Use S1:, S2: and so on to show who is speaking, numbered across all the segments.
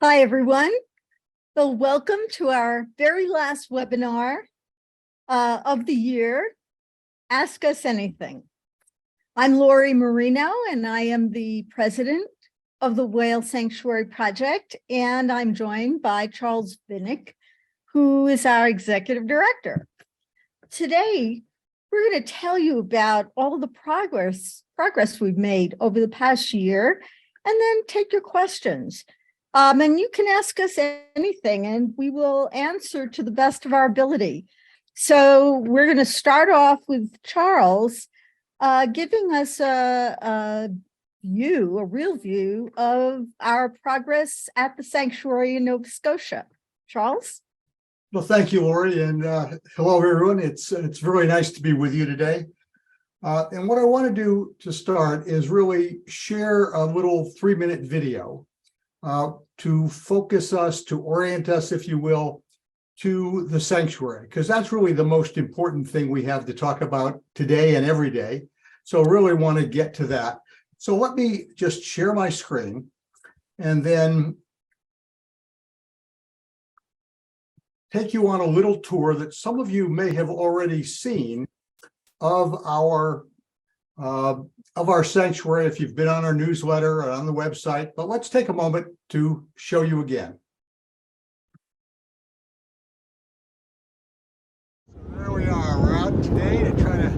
S1: Hi, everyone. So welcome to our very last webinar of the year, Ask Us Anything. I'm Lori Marino, and I am the president of the Whale Sanctuary Project, and I'm joined by Charles Vinick, who is our executive director. Today, we're going to tell you about all the progress we've made over the past year, and then take your questions. And you can ask us anything, and we will answer to the best of our ability. So we're going to start off with Charles giving us a real view of our progress at the sanctuary in Nova Scotia. Charles?
S2: Well, thank you, Lori, and hello, everyone. It's really nice to be with you today. And what I want to do to start is really share a little 3-minute video to focus us, to orient us, if you will, to the sanctuary, because that's really the most important thing we have to talk about today and every day. So really want to get to that. So let me just share my screen and then take you on a little tour that some of you may have already seen of our sanctuary if you've been on our newsletter or on the website, but let's take a moment to show you again. So there we are. We're out today to try to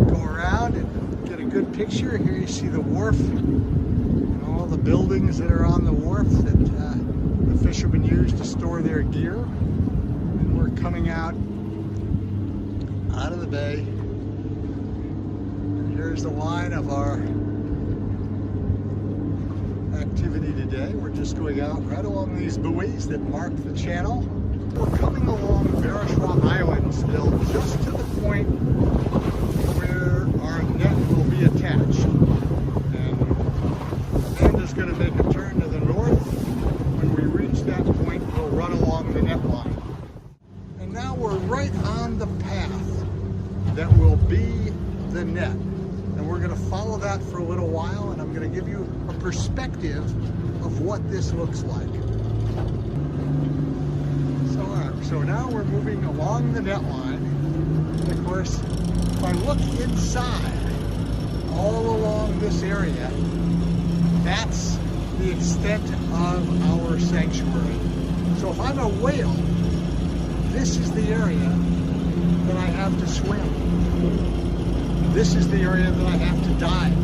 S2: go around and get a good picture. Here you see the wharf and all the buildings that are on the wharf that the fishermen use to store their gear. And we're coming out of the bay. Here's the line of our activity today. We're just going out right along these buoys that mark the channel. We're coming along Verishwa Island still, just to the point where our net will be attached. And the end is going to make a turn to the north. When we reach that point, we'll run along the net line. And now we're right on the path that will be the net. And we're going to follow that for a little while, and I'm going to give you a perspective of what this looks like. So now we're moving along the net line. And of course, if I look inside, all along this area, that's the extent of our sanctuary. So if I'm a whale, this is the area that I have to swim. This is the area that I have to dive.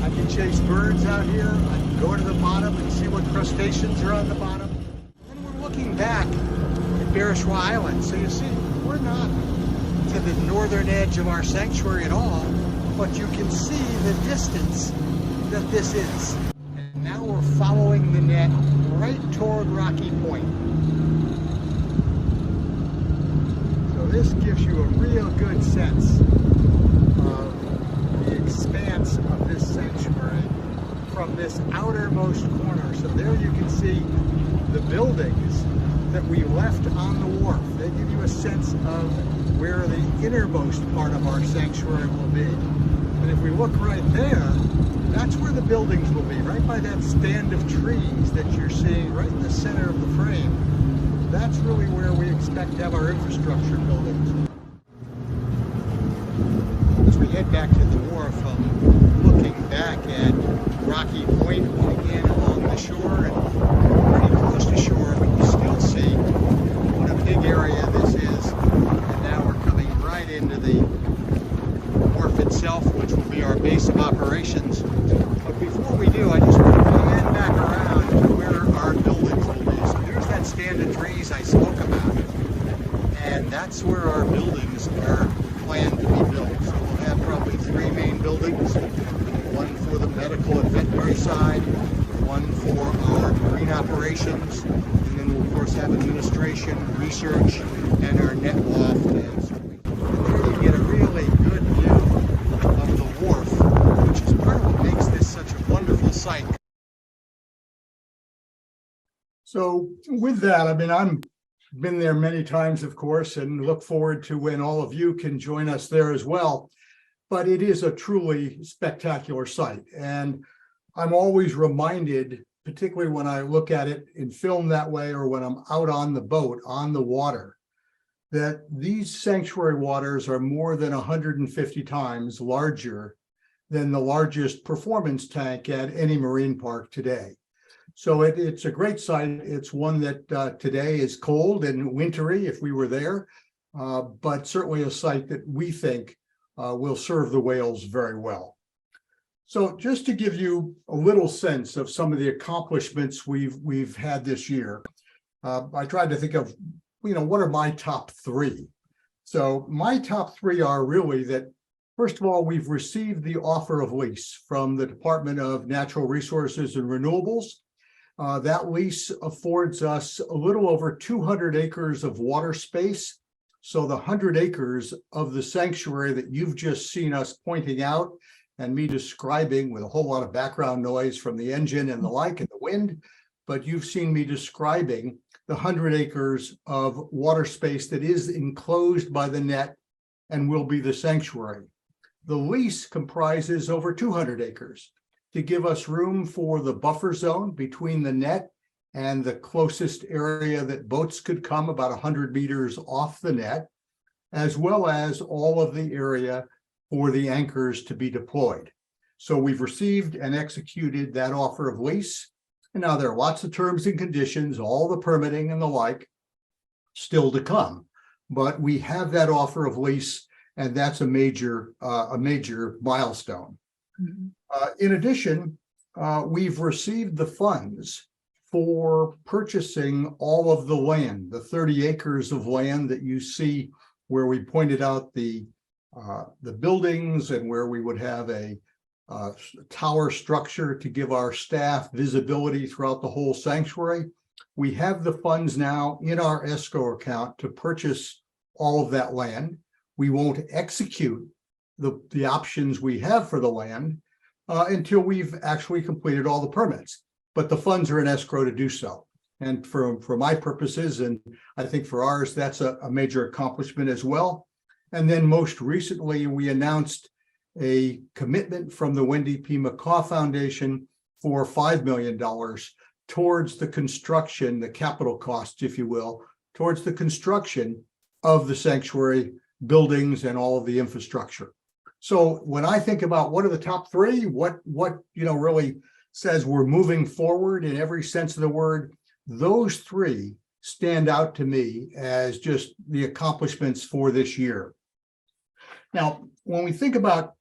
S2: I can chase birds out here. I can go to the bottom and see what crustaceans are on the bottom. And we're looking back at Verishwa Island. So you see, we're not to the northern edge of our sanctuary at all, but you can see the distance that this is. And now we're following the net right toward Rocky Point. So this gives you a real good sense of the expanse of this sanctuary from this outermost corner. So there you can see the buildings that we left on the wharf. They give you a sense of where the innermost part of our sanctuary will be. And if we look right there, that's where the buildings will be, right by that stand of trees that you're seeing right in the center of the frame. That's really where we expect to have our infrastructure buildings. As we head back to the wharf, I'm looking back at Rocky Point again along the shore, and pretty close to shore, but you still see what a big area this is. And now we're coming right into the wharf itself, which will be our base of operations. But before we do, I just want to pan back around to where our buildings will be. So there's that stand of trees I spoke about, and that's where our buildings are planned to be built. So we'll have probably 3 main buildings, one for the medical and veterinary side, one for our marine operations, and then we'll of course have administration, research, and our net loft. And there you get a really good view of the wharf, which is part of what makes this such a wonderful site. So with that, I mean, I've been there many times, of course, and look forward to when all of you can join us there as well. But it is a truly spectacular site. And I'm always reminded
S3: particularly when I look at it in film that way, or when I'm out on the boat, on the water, that these sanctuary waters are more than 150 times larger than the largest performance tank at any marine park today. So it's a great site. It's one that today is cold and wintry if we were there, but certainly a site that we think will serve the whales very well. So just to give you a little sense of some of the accomplishments we've had this year, I tried to think of, what are my top three? So my top three are really that, first of all, we've received the offer of lease from the Department of Natural Resources and Renewables. That lease affords us a little over 200 acres of water space. So the 100 acres of the sanctuary that you've just seen us pointing out and me describing with a whole lot of background noise from the engine and the like and the wind, but you've seen me describing the 100 acres of water space that is enclosed by the net and will be the sanctuary. The lease comprises over 200 acres to give us room for the buffer zone between the net and the closest area that boats could come, about 100 meters off the net, as well as all of the area for the anchors to be deployed. So we've received and executed that offer of lease. And now there are lots of terms and conditions, all the permitting and the like still to come. But we have that offer of lease, and that's a major milestone. Mm-hmm. In addition, we've received the funds for purchasing all of the land, the 30 acres of land that you see where we pointed out the buildings and where we would have a tower structure to give our staff visibility throughout the whole sanctuary. We have the funds now in our escrow account to purchase all of that land. We won't execute the options we have for the land until we've actually completed all the permits, but the funds are in escrow to do so. And for my purposes, and I think for ours, that's a major accomplishment as well. And then most recently, we announced a commitment from the Wendy P. McCaw Foundation for $5 million towards the construction, the capital costs, if you will, towards the construction of the sanctuary buildings and all of the infrastructure. So when I think about what are the top three, what really says we're moving forward in every sense of the word, those three stand out to me as just the accomplishments for this year. Now, when we think about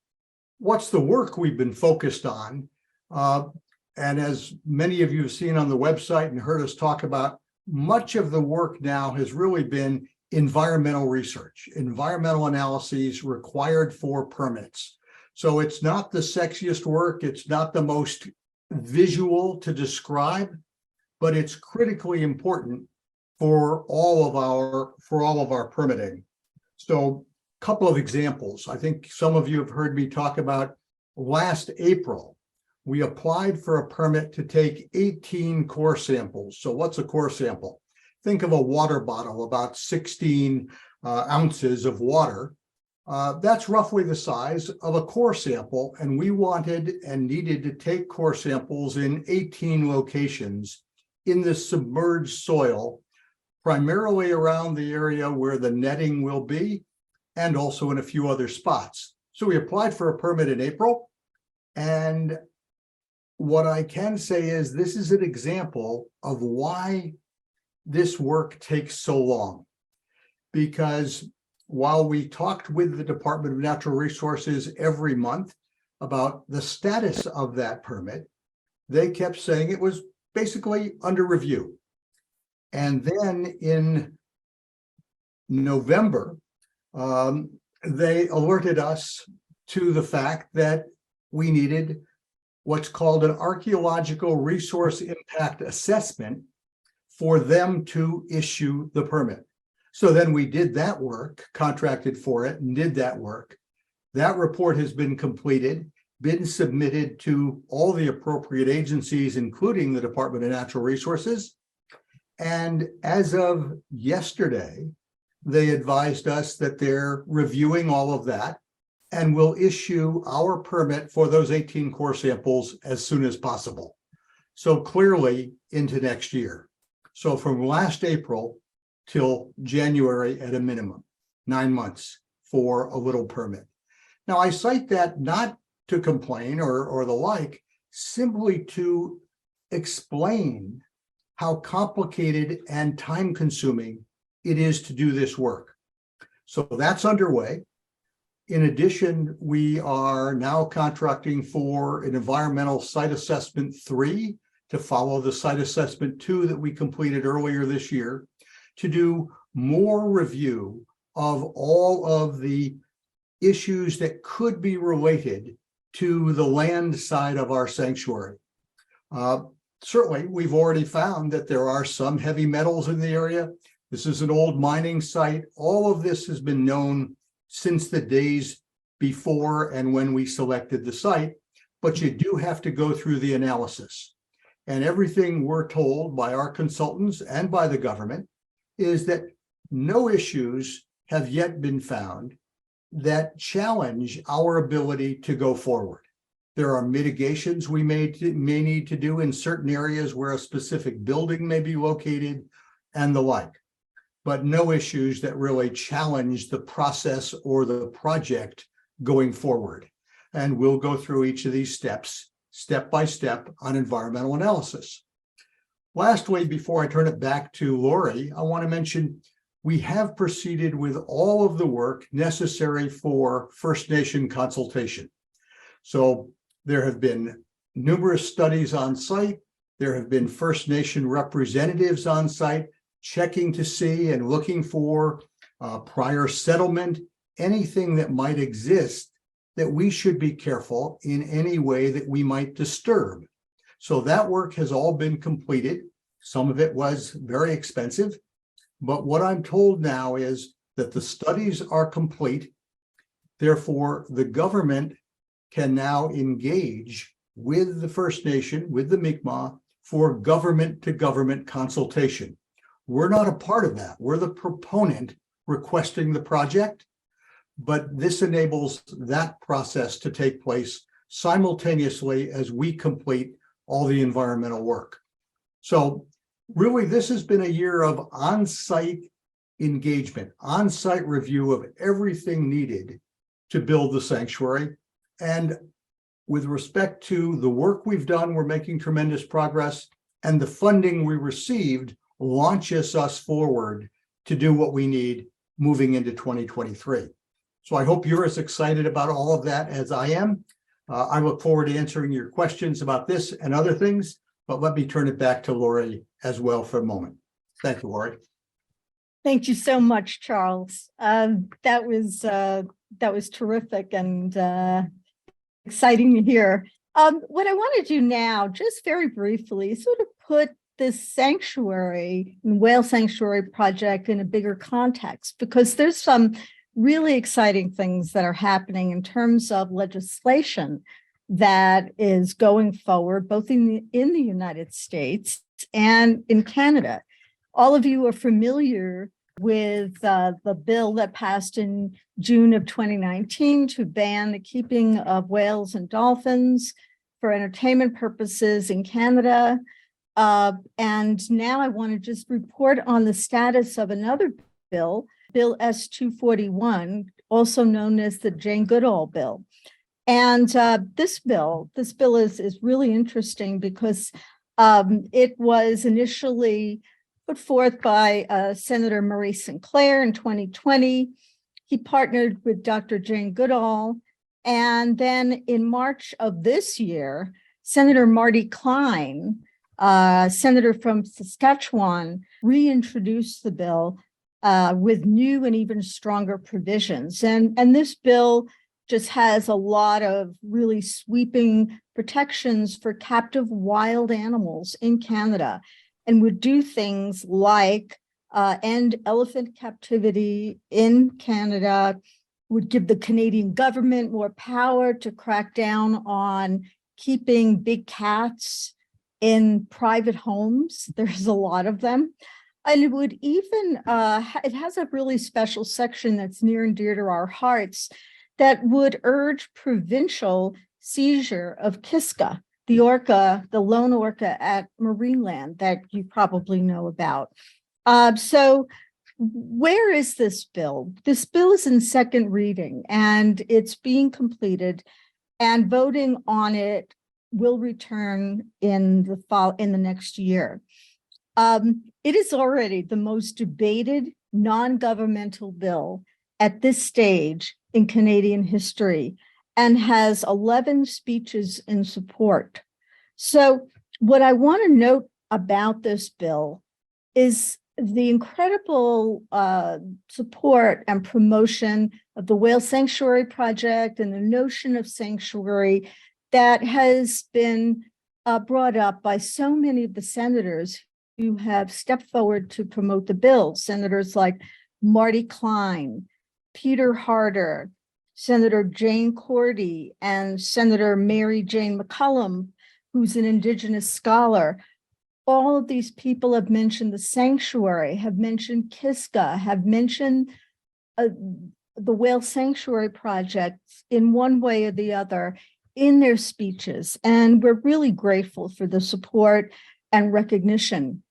S3: what's the work we've been focused on, and as many of you have seen on the website and heard us talk about, much of the work now has really been environmental research, environmental analyses required for permits. So it's not the sexiest work, it's not the most visual to describe, but it's critically important for all of our permitting. So a couple of examples. I think some of you have heard me talk about last April, we applied for a permit to take 18 core samples. So what's a core sample? Think of a water bottle, about 16 ounces of water. That's roughly the size of a core sample, and we wanted and needed to take core samples in 18 locations in the submerged soil, primarily around the area where the netting will be, and also in a few other spots. So we applied for a permit in April, and what I can say is this is an example of why this work takes so long. Because while we talked with the Department of Natural Resources every month about the status of that permit, they kept saying it was basically under review. And then in November, they alerted us to the fact that we needed what's called an archaeological resource impact assessment for them to issue the permit. So then we did that work, contracted for it and did that work. That report has been completed, been submitted to all the appropriate agencies, including the Department of Natural Resources. And as of yesterday, they advised us that they're reviewing all of that and will issue our permit for those 18 core samples as soon as possible. So clearly into next year. So from last April till January at a minimum, 9 months for a little permit. Now, I cite that not to complain or the like, simply to explain how complicated and time-consuming it is to do this work. So that's underway. In addition, we are now contracting for an environmental site assessment 3 to follow the site assessment 2 that we completed earlier this year, to do more review of all of the issues that could be related to the land side of our sanctuary. Certainly, we've already found that there are some heavy metals in the area. This is an old mining site. All of this has been known since the days before and when we selected the site, but you do have to go through the analysis. And everything we're told by our consultants and by the government is that no issues have yet been found that challenge our ability to go forward. There are mitigations we may need to do in certain areas where a specific building may be located and the like, but no issues that really challenge the process or the project going forward. And we'll go through each of these steps, step by step, on environmental analysis. Lastly, before I turn it back to Lori, I want to mention we have proceeded with all of the work necessary for First Nation consultation. So there have been numerous studies on site. There have been First Nation representatives on site checking to see and looking for prior settlement, anything that might exist that we should be careful in any way that we might disturb. So that work has all been completed. Some of it was very expensive, but what I'm told now is that the studies are complete. Therefore, the government can now engage with the First Nation, with the Mi'kmaq, for government to government consultation. We're not a part of that. We're the proponent requesting the project, but this enables that process to take place simultaneously as we complete all the environmental work. So really, this has been a year of on-site engagement, on-site review of everything needed to build the sanctuary. And with respect to the work we've done, we're making tremendous progress, and the funding we received launches us forward to do what we need moving into 2023. So I hope you're as excited about all of that as I am. I look forward to answering your questions about this and other things, but let me turn it back to Lori as well for a moment. Thank you, Lori.
S1: Thank you so much, Charles. That was terrific and exciting to hear. What I want to do now, just very briefly, sort of put this sanctuary, whale sanctuary project in a bigger context, because there's some really exciting things that are happening in terms of legislation that is going forward, both in the United States and in Canada. All of you are familiar with the bill that passed in June of 2019 to ban the keeping of whales and dolphins for entertainment purposes in Canada. And now I want to just report on the status of another bill, Bill S-241, also known as the Jane Goodall bill. And this bill is really interesting because it was initially put forth by Senator Murray Sinclair in 2020. He partnered with Dr. Jane Goodall. And then in March of this year, Senator Marty Klein, senator from Saskatchewan, reintroduced the bill with new and even stronger provisions. And this bill just has a lot of really sweeping protections for captive wild animals in Canada, and would do things like end elephant captivity in Canada, would give the Canadian government more power to crack down on keeping big cats in private homes. There's a lot of them. And it would even, it has a really special section that's near and dear to our hearts that would urge provincial seizure of Kiska, the orca, the lone orca at Marineland that you probably know about. So where is this bill? This bill is in second reading and it's being completed, and voting on it will return in the next year. It is already the most debated non-governmental bill at this stage in Canadian history and has 11 speeches in support. So what I want to note about this bill is the incredible support and promotion of the Whale Sanctuary Project and the notion of sanctuary that has been brought up by so many of the senators who have stepped forward to promote the bill. Senators like Marty Klein, Peter Harder, Senator Jane Cordy, and Senator Mary Jane McCollum, who's an Indigenous scholar. All of these people have mentioned the sanctuary, have mentioned Kiska, have mentioned the Whale Sanctuary Project in one way or the other in their speeches. And we're really grateful for the support and recognition.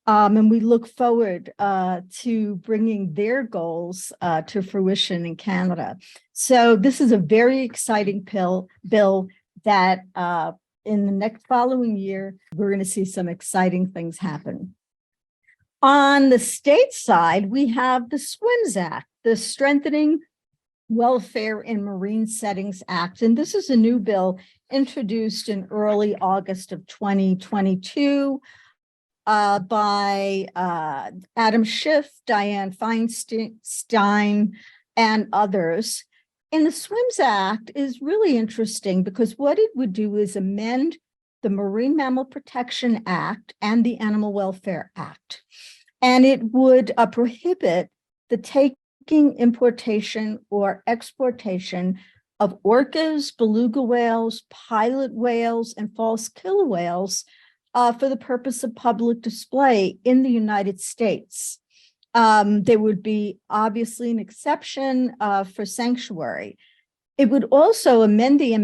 S1: And we look forward to bringing their goals to fruition in Canada. So this is a very exciting bill that in the next following year, we're going to see some exciting things happen. On the state side, we have the SWIMS Act, the Strengthening Welfare in Marine Settings Act. And this is a new bill introduced in early August of 2022 by Adam Schiff, Dianne Feinstein, and others. And the SWIMS Act is really interesting because what it would do is amend the Marine Mammal Protection Act and the Animal Welfare Act. And it would prohibit the taking, importation, or exportation of orcas, beluga whales, pilot whales, and false killer whales for the purpose of public display in the United States. There would be obviously an exception for sanctuary. It would also amend the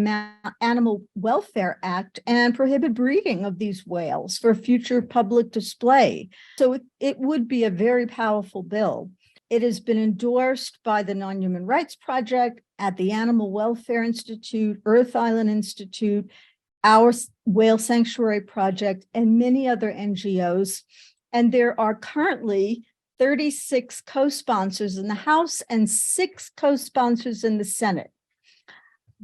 S1: Animal Welfare Act and prohibit breeding of these whales for future public display. So it would be a very powerful bill. It has been endorsed by the Non-Human Rights Project, at the Animal Welfare Institute, Earth Island Institute, our Whale Sanctuary Project, and many other NGOs. And there are currently 36 co-sponsors in the House and 6 co-sponsors in the Senate.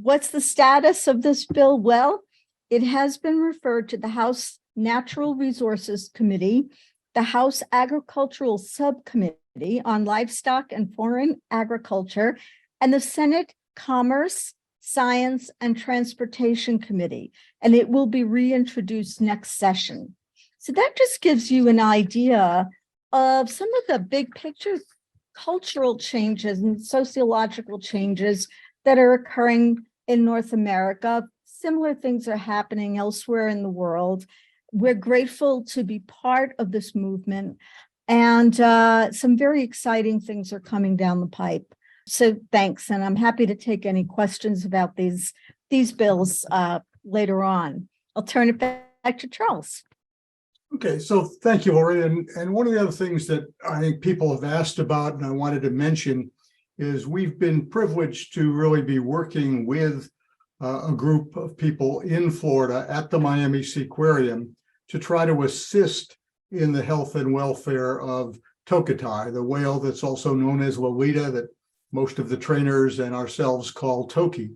S1: What's the status of this bill? Well, it has been referred to the House Natural Resources Committee, the House Agricultural Subcommittee on Livestock and Foreign Agriculture, and the Senate Commerce, Science, and Transportation Committee, and it will be reintroduced next session. So that just gives you an idea of some of the big picture cultural changes and sociological changes that are occurring in North America. Similar things are happening elsewhere in the world. We're grateful to be part of this movement, and some very exciting things are coming down the pipe. So thanks, and I'm happy to take any questions about these bills later on. I'll turn it back to Charles.
S3: Okay, so thank you, Lori. And one of the other things that I think people have asked about and I wanted to mention is we've been privileged to really be working with a group of people in Florida at the Miami Seaquarium to try to assist in the health and welfare of Tokitae, the whale that's also known as Lolita, that most of the trainers and ourselves call Toki.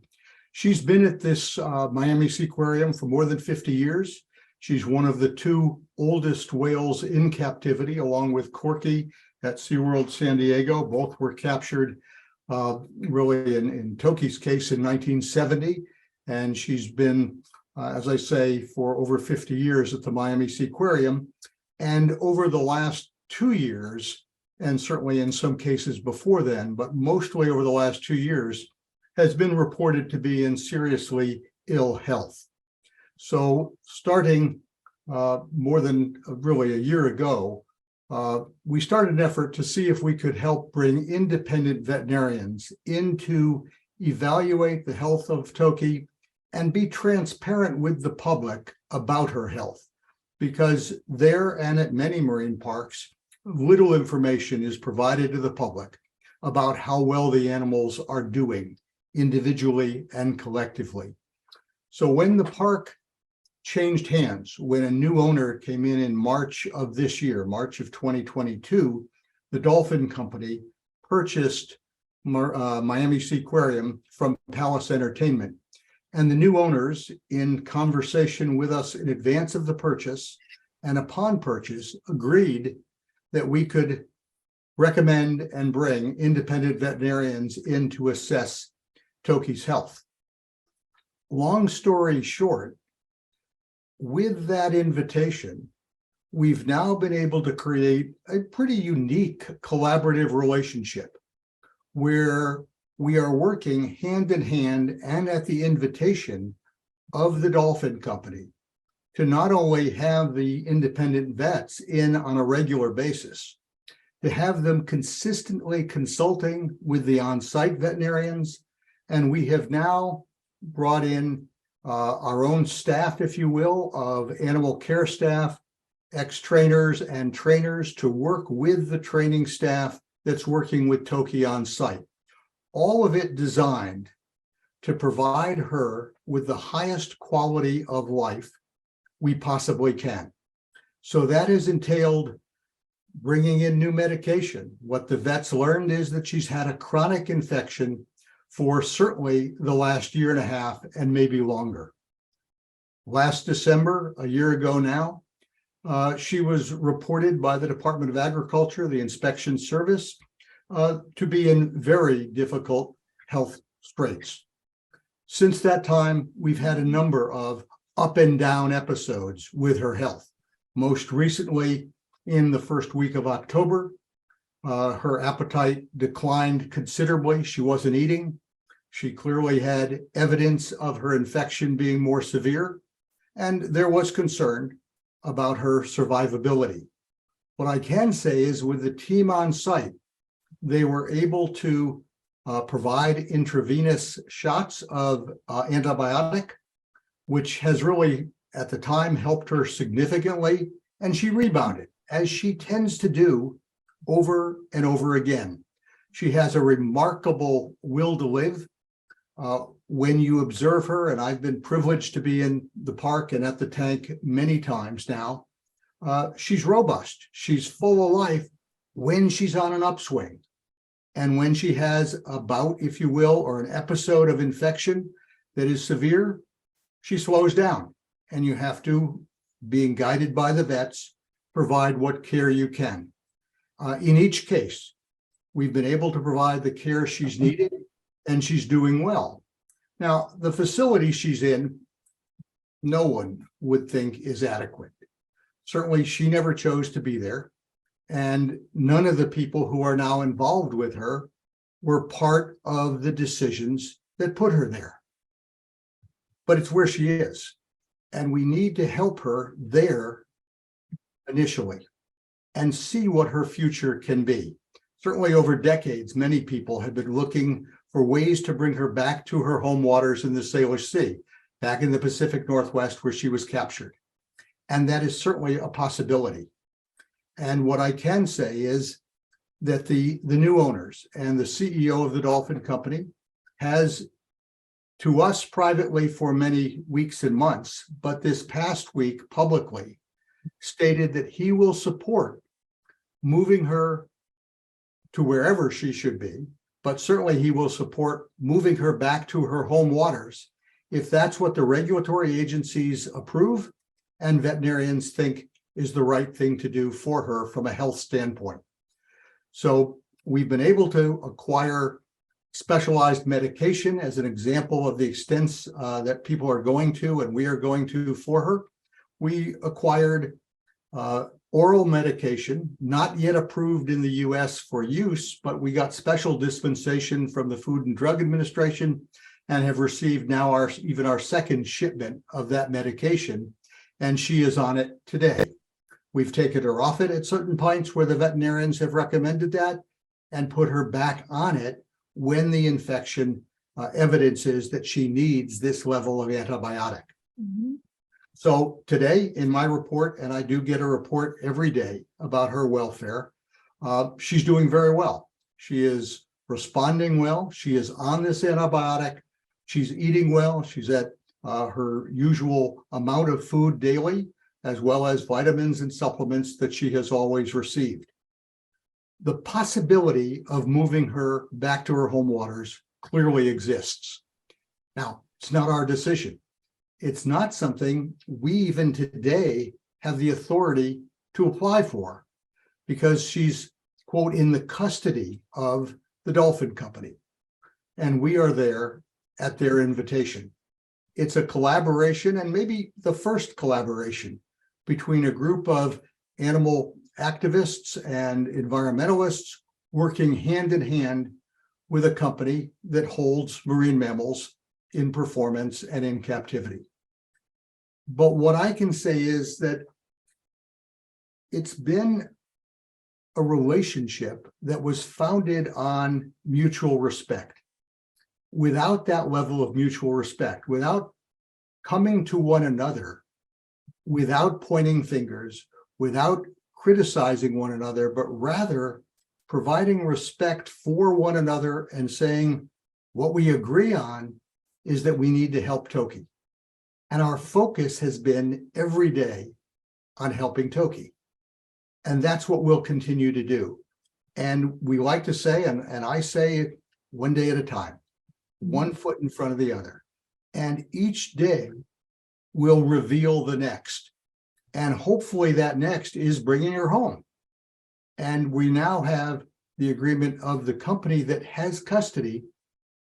S3: She's been at this Miami Seaquarium for more than 50 years. She's one of the 2 oldest whales in captivity, along with Corky at SeaWorld San Diego. Both were captured really in Toki's case in 1970. And she's been, as I say, for over 50 years at the Miami Seaquarium. And over the last 2 years, and certainly in some cases before then, but mostly over the last 2 years, has been reported to be in seriously ill health. So starting more than really a year ago, we started an effort to see if we could help bring independent veterinarians in to evaluate the health of Toki and be transparent with the public about her health, because there and at many marine parks, little information is provided to the public about how well the animals are doing individually and collectively. So when the park changed hands, when a new owner came in March of this year, March of 2022, the Dolphin Company purchased Miami Seaquarium from Palace Entertainment. And the new owners, in conversation with us in advance of the purchase and upon purchase, agreed that we could recommend and bring independent veterinarians in to assess Tokitae's health. Long story short, with that invitation, we've now been able to create a pretty unique collaborative relationship where we are working hand in hand and at the invitation of the Dolphin Company to not only have the independent vets in on a regular basis, to have them consistently consulting with the on-site veterinarians. And we have now brought in our own staff, if you will, of animal care staff, ex-trainers and trainers to work with the training staff that's working with Tokitae on site. All of it designed to provide her with the highest quality of life we possibly can. So that has entailed bringing in new medication. What the vets learned is that she's had a chronic infection for certainly the last year and a half and maybe longer. Last December, a year ago now, she was reported by the Department of Agriculture, the inspection service, to be in very difficult health straits. Since that time, we've had a number of up and down episodes with her health. Most recently, in the first week of October, her appetite declined considerably. She wasn't eating. She clearly had evidence of her infection being more severe, and there was concern about her survivability. What I can say is with the team on site, they were able to provide intravenous shots of antibiotic, which has really, at the time, helped her significantly, and she rebounded, as she tends to do over and over again. She has a remarkable will to live. When you observe her, and I've been privileged to be in the park and at the tank many times now, she's robust. She's full of life when she's on an upswing. And when she has a bout, if you will, or an episode of infection that is severe, she slows down. And you have to, being guided by the vets, provide what care you can. In each case, we've been able to provide the care she's needed, and she's doing well. Now, the facility she's in, no one would think is adequate. Certainly, she never chose to be there, and none of the people who are now involved with her were part of the decisions that put her there. But it's where she is, and we need to help her there initially and see what her future can be. Certainly over decades, many people have been looking for ways to bring her back to her home waters in the Salish Sea, back in the Pacific Northwest where she was captured. And that is certainly a possibility. And what I can say is that the new owners and the CEO of the Dolphin Company has, to us privately for many weeks and months, but this past week publicly stated that he will support moving her to wherever she should be, but certainly he will support moving her back to her home waters if that's what the regulatory agencies approve and veterinarians think is the right thing to do for her from a health standpoint. So we've been able to acquire specialized medication as an example of the extents that people are going to and we are going to for her. We acquired oral medication, not yet approved in the US for use, but we got special dispensation from the Food and Drug Administration and have received now even our second shipment of that medication, and she is on it today. We've taken her off it at certain points where the veterinarians have recommended that and put her back on it when the infection evidence is that she needs this level of antibiotic.
S1: Mhm.
S3: So today in my report, and I do get a report every day about her welfare, she's doing very well. She is responding well. She is on this antibiotic. She's eating well. She's at her usual amount of food daily, as well as vitamins and supplements that she has always received. The possibility of moving her back to her home waters clearly exists. Now, it's not our decision. It's not something we even today have the authority to apply for, because she's, quote, in the custody of the Dolphin Company. And we are there at their invitation. It's a collaboration, and maybe the first collaboration between a group of animal activists and environmentalists working hand in hand with a company that holds marine mammals in performance and in captivity. But what I can say is that it's been a relationship that was founded on mutual respect. Without that level of mutual respect, without coming to one another, without pointing fingers, without criticizing one another, but rather providing respect for one another and saying what we agree on is that we need to help Toki. And our focus has been every day on helping Toki. And that's what we'll continue to do. And we like to say, and I say, one day at a time, one foot in front of the other. And each day will reveal the next. And hopefully that next is bringing her home. And we now have the agreement of the company that has custody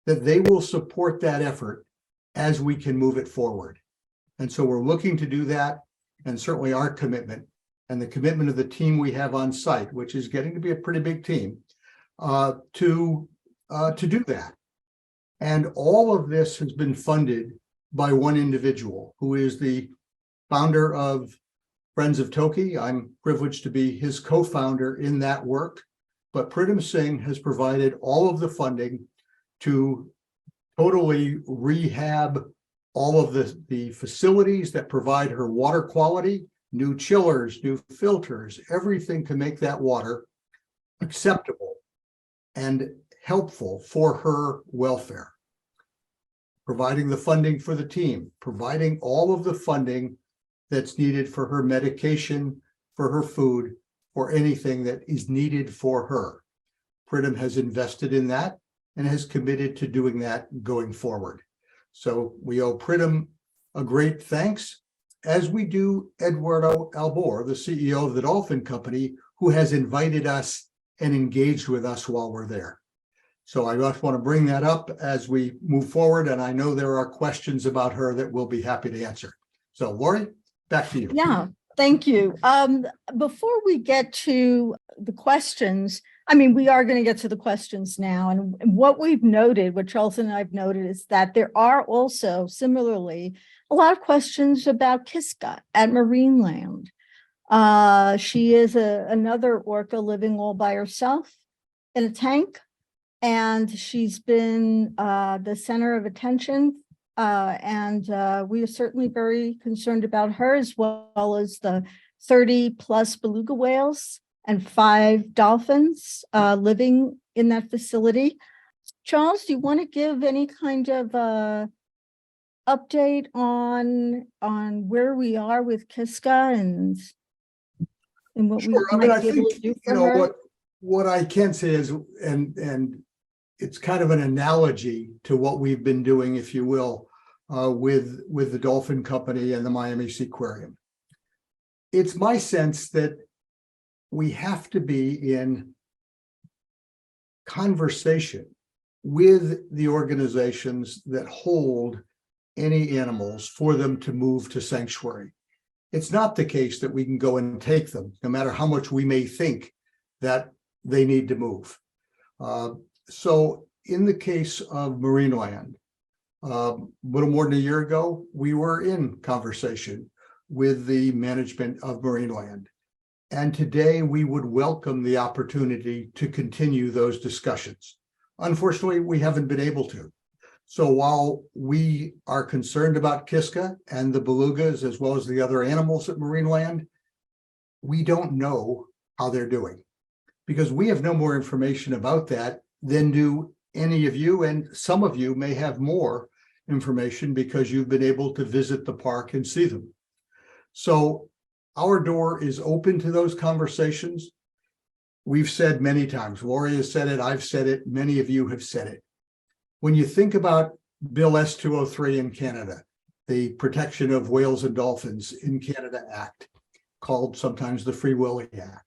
S3: that they will support that effort as we can move it forward. And so we're looking to do that, and certainly our commitment and the commitment of the team we have on site, which is getting to be a pretty big team, to do that. And all of this has been funded by one individual who is the founder of Friends of Toki. I'm privileged to be his co-founder in that work, but Pritam Singh has provided all of the funding to totally rehab all of the facilities that provide her water quality, new chillers, new filters, everything to make that water acceptable and helpful for her welfare. Providing the funding for the team, providing all of the funding that's needed for her medication, for her food, for anything that is needed for her. Pritam has invested in that and has committed to doing that going forward. So we owe Pritam a great thanks, as we do Eduardo Albor, the CEO of the Dolphin Company, who has invited us and engaged with us while we're there. So I just want to bring that up as we move forward, and I know there are questions about her that we'll be happy to answer. So Lori, back to you.
S1: Yeah, thank you. Before we get to the questions, I mean, we are going to get to the questions now. And what we've noted, what Charles and I've noted, is that there are also similarly a lot of questions about Kiska at Marineland. She is another orca living all by herself in a tank, and she's been the center of attention. And we are certainly very concerned about her, as well as the 30 plus beluga whales and 5 dolphins living in that facility. Charles, do you want to give any kind of update on where we are with Kiska and what
S3: Sure.
S1: we might be able to do for her?
S3: What I can say is, and it's kind of an analogy to what we've been doing, if you will, with the Dolphin Company and the Miami Seaquarium. It's my sense that we have to be in conversation with the organizations that hold any animals for them to move to sanctuary. It's not the case that we can go and take them, no matter how much we may think that they need to move. So in the case of Marineland, a little more than a year ago, we were in conversation with the management of Marineland. And today we would welcome the opportunity to continue those discussions. Unfortunately, we haven't been able to. So while we are concerned about Kiska and the belugas, as well as the other animals at Marineland, we don't know how they're doing because we have no more information about that than do any of you. And some of you may have more information because you've been able to visit the park and see them. So our door is open to those conversations. We've said many times, Lori has said it, I've said it, many of you have said it. When you think about Bill S-203 in Canada, the Protection of Whales and Dolphins in Canada Act, called sometimes the Free Willy Act,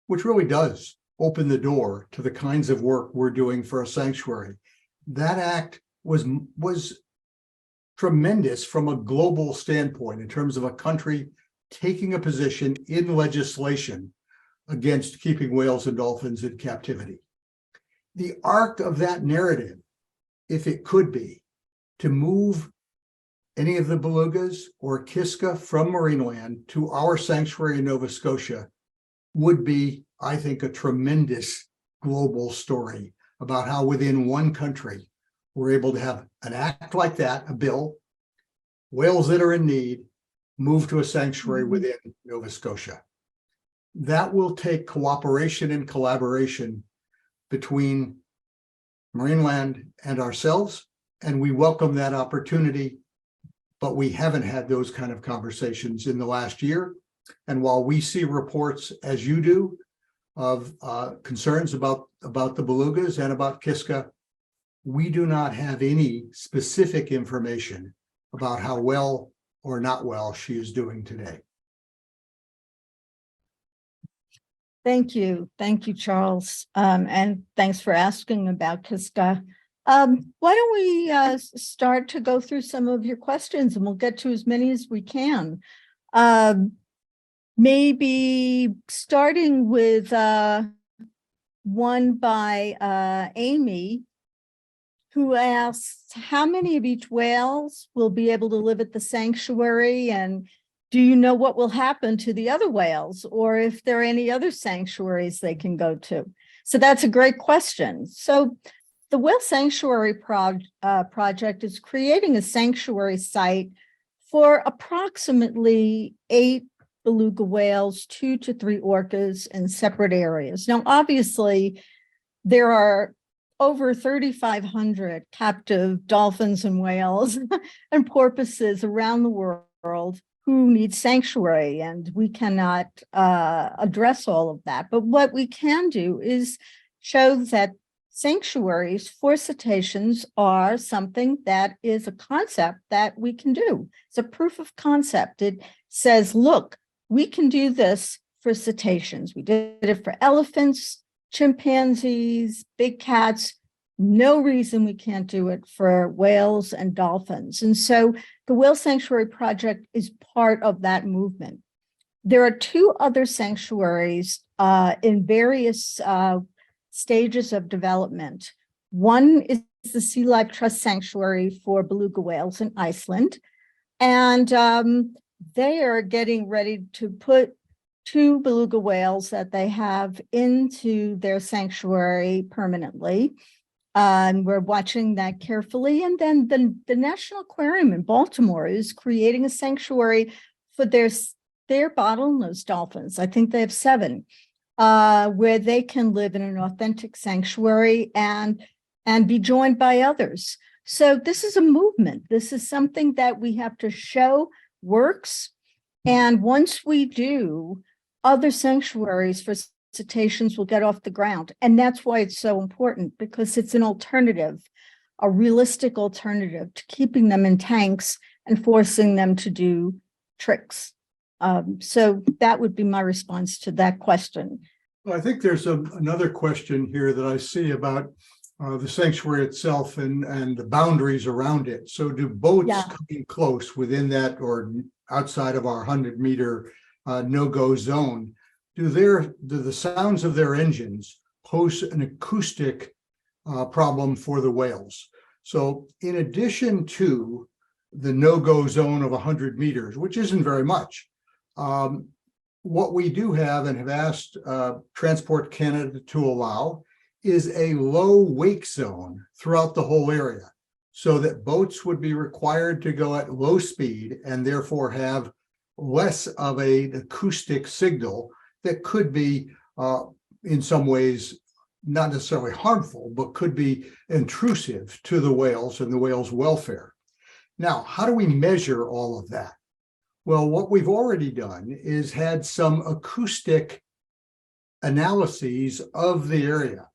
S3: which really does open the door to the kinds of work we're doing for a sanctuary. That act was tremendous from a global standpoint in terms of a country taking a position in legislation against keeping whales and dolphins in captivity. The arc of that narrative, if it could be, to move any of the belugas or Kiska from Marineland to our sanctuary in Nova Scotia would be, I think, a tremendous global story about how within one country, we're able to have an act like that, a bill, whales that are in need, move to a sanctuary within Nova Scotia. That will take cooperation and collaboration between Marineland and ourselves, and we welcome that opportunity, but we haven't had those kind of conversations in the last year. And while we see reports, as you do, of concerns about the belugas and about Kiska, we do not have any specific information about how well or not well she is doing today.
S1: Thank you. Thank you, Charles. And thanks for asking about Kiska. Why don't we start to go through some of your questions, and we'll get to as many as we can. Maybe starting with one by Amy, who asks, how many of each whales will be able to live at the sanctuary? And do you know what will happen to the other whales, or if there are any other sanctuaries they can go to? So that's a great question. So the Whale Sanctuary Project is creating a sanctuary site for approximately 8 beluga whales, 2 to 3 orcas in separate areas. Now, obviously, there are over 3,500 captive dolphins and whales and porpoises around the world who need sanctuary, and we cannot address all of that. But what we can do is show that sanctuaries for cetaceans are something that is a concept that we can do. It's a proof of concept. It says, look, we can do this for cetaceans. We did it for elephants, chimpanzees, big cats. No reason we can't do it for whales and dolphins. And so the Whale Sanctuary Project is part of that movement. There are 2 other sanctuaries in various stages of development. One is the Sea Life Trust Sanctuary for beluga whales in Iceland. And they are getting ready to put 2 beluga whales that they have into their sanctuary permanently. And we're watching that carefully. And then the National Aquarium in Baltimore is creating a sanctuary for their bottlenose dolphins. I think they have 7, where they can live in an authentic sanctuary and be joined by others. So this is a movement. This is something that we have to show works. And once we do, other sanctuaries for cetaceans will get off the ground. And that's why it's so important, because it's an alternative, a realistic alternative to keeping them in tanks and forcing them to do tricks. So that would be my response to that question.
S3: Well, I think there's another question here that I see about the sanctuary itself and the boundaries around it. So do boats coming close within that or outside of our 100-meter no-go zone, do the sounds of their engines pose an acoustic problem for the whales? So in addition to the no-go zone of 100 meters, which isn't very much, what we do have and have asked Transport Canada to allow is a low wake zone throughout the whole area. so that boats would be required to go at low speed and therefore have less of an acoustic signal that could be in some ways not necessarily harmful, but could be intrusive to the whales and the whales' welfare. Now, how do we measure all of that? Well, what we've already done is had some acoustic analyses of the area.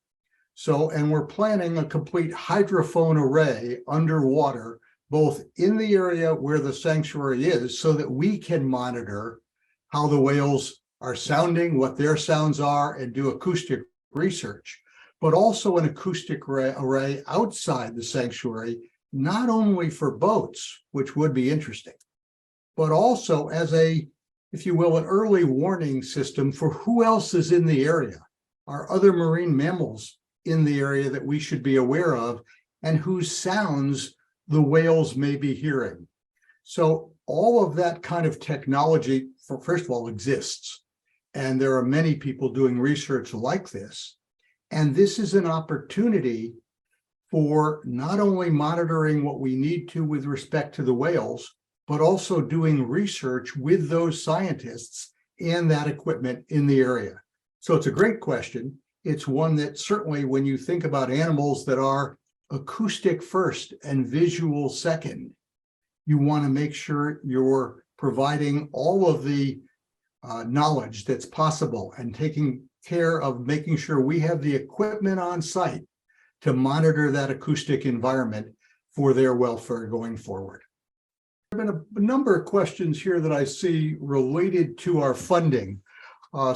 S3: So, and we're planning a complete hydrophone array underwater, both in the area where the sanctuary is, so that we can monitor how the whales are sounding, what their sounds are, and do acoustic research, but also an acoustic array outside the sanctuary, not only for boats, which would be interesting, but also as a, if you will, an early warning system for who else is in the area. Are other marine mammals in the area that we should be aware of, and whose sounds the whales may be hearing? So all of that kind of technology, first of all, exists. And there are many people doing research like this. And this is an opportunity for not only monitoring what we need to with respect to the whales, but also doing research with those scientists and that equipment in the area. So it's a great question. It's one that certainly, when you think about animals that are acoustic first and visual second, you want to make sure you're providing all of the knowledge that's possible and taking care of making sure we have the equipment on site to monitor that acoustic environment for their welfare going forward. There have been a number of questions here that I see related to our funding.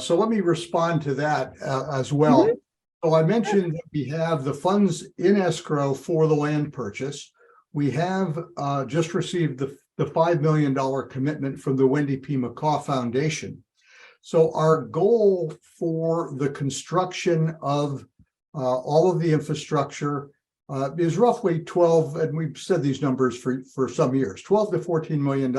S3: So let me respond to that as well. Mm-hmm. So I mentioned that we have the funds in escrow for the land purchase. We have just received the $5 million commitment from the Wendy P. McCaw Foundation. So our goal for the construction of all of the infrastructure is roughly 12, and we've said these numbers for some years, 12 to $14 million.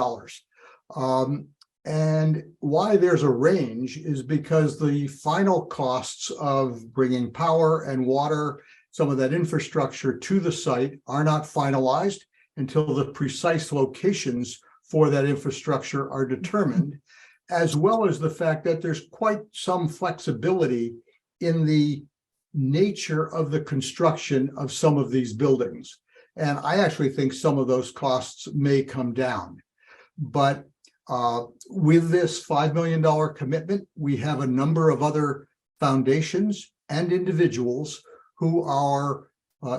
S3: And why there's a range is because the final costs of bringing power and water, some of that infrastructure to the site, are not finalized until the precise locations for that infrastructure are determined, as well as the fact that there's quite some flexibility in the nature of the construction of some of these buildings. And I actually think some of those costs may come down. But with this $5 million commitment, we have a number of other foundations and individuals who are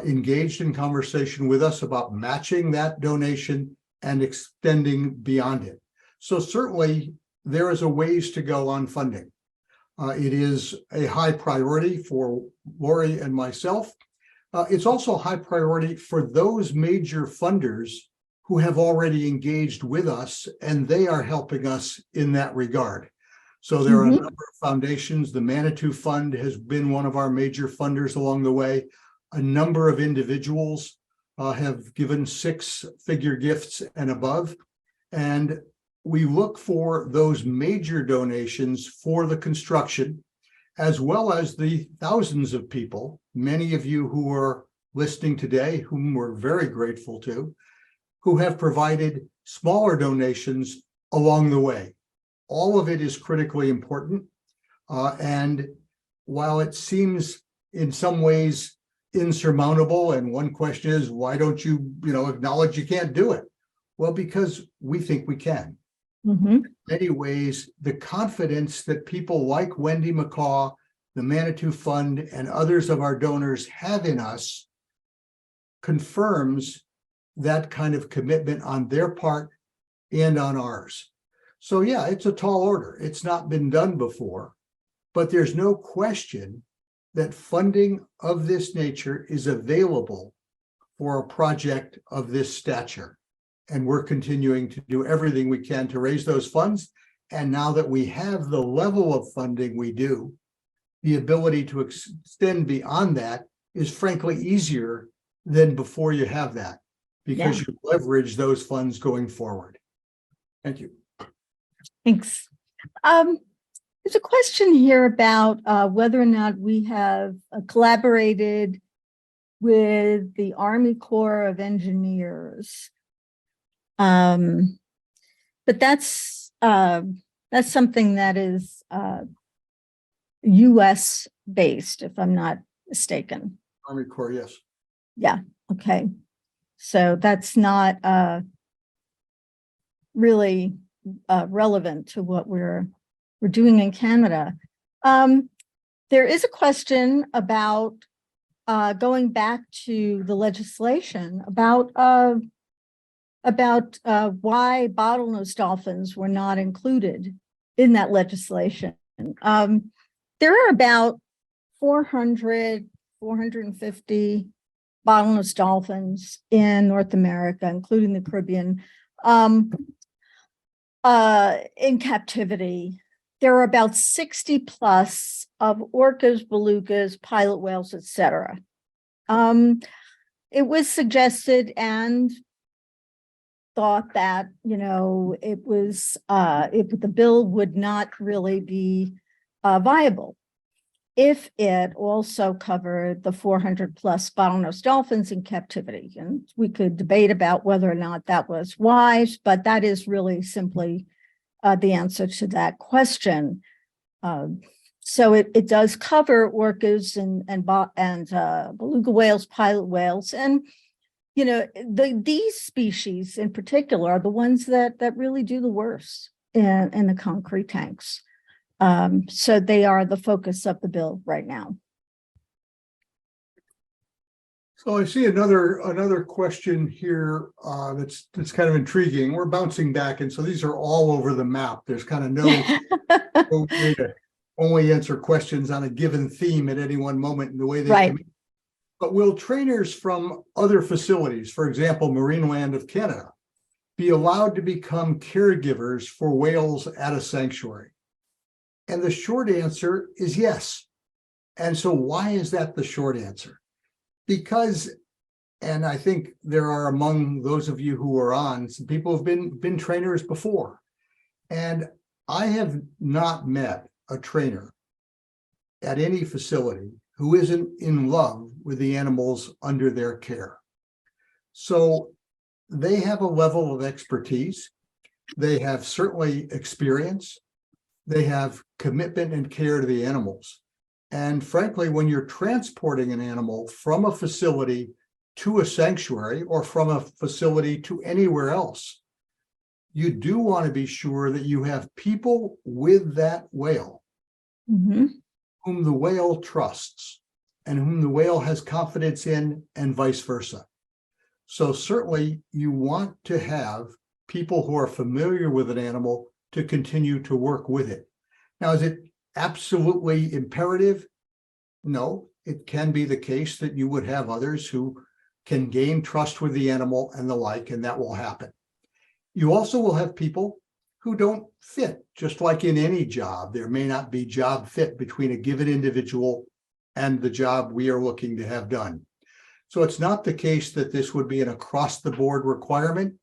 S3: engaged in conversation with us about matching that donation and extending beyond it. So certainly there is a ways to go on funding. It is a high priority for Lori and myself. It's also a high priority for those major funders who have already engaged with us, and they are helping us in that regard. So there are a number of foundations. The Manitou Fund has been one of our major funders along the way. A number of individuals have given six-figure gifts and above. And we look for those major donations for the construction, as well as the thousands of people, many of you who are listening today, whom we're very grateful to, who have provided smaller donations along the way. All of it is critically important. And while it seems in some ways insurmountable, and one question is, why don't you, acknowledge you can't do it? Well, because we think we can. In many ways, the confidence that people like Wendy McCaw, the Manitou Fund, and others of our donors have in us confirms that kind of commitment on their part and on ours. So yeah, it's a tall order. It's not been done before, but there's no question that funding of this nature is available for a project of this stature. And we're continuing to do everything we can to raise those funds. And now that we have the level of funding we do, the ability to extend beyond that is frankly easier than before you have that, because you leverage those funds going forward. Thank you.
S1: Thanks. There's a question here about whether or not we have collaborated with the Army Corps of Engineers. But that's something that is US based, if I'm not mistaken.
S3: Army Corps, yes.
S1: Yeah, okay. So that's not really relevant to what we're doing in Canada. There is a question about going back to the legislation about why bottlenose dolphins were not included in that legislation. There are about 400, 450 bottlenose dolphins in North America, including the Caribbean, in captivity. There are about 60 plus of orcas, belugas, pilot whales, etc. It was suggested and thought that, you know, the bill would not really be viable if it also covered the 400 plus bottlenose dolphins in captivity. And we could debate about whether or not that was wise, but that is really simply the answer to that question. So it does cover orcas and beluga whales, pilot whales, and you know, these species in particular are the ones that really do the worst in the concrete tanks. So they are the focus of the bill right now.
S3: So I see another question here that's kind of intriguing. We're bouncing back, and so these are all over the map. There's kind of no way to only answer questions on a given theme at any one moment in the way they
S1: Right.
S3: come in. But will trainers from other facilities, for example, Marine Land of Canada, be allowed to become caregivers for whales at a sanctuary? And the short answer is yes. And so why is that the short answer? Because, and I think there are among those of you who are on, some people have been trainers before. And I have not met a trainer at any facility who isn't in love with the animals under their care. So they have a level of expertise. They have certainly experience. They have commitment and care to the animals. And frankly, when you're transporting an animal from a facility to a sanctuary or from a facility to anywhere else, you do want to be sure that you have people with that whale whom the whale trusts and whom the whale has confidence in, and vice versa. So certainly you want to have people who are familiar with an animal to continue to work with it. Now, is it absolutely imperative? No, it can be the case that you would have others who can gain trust with the animal and the like, and that will happen. You also will have people who don't fit, just like in any job. There may not be job fit between a given individual and the job we are looking to have done. So it's not the case that this would be an across-the-board requirement,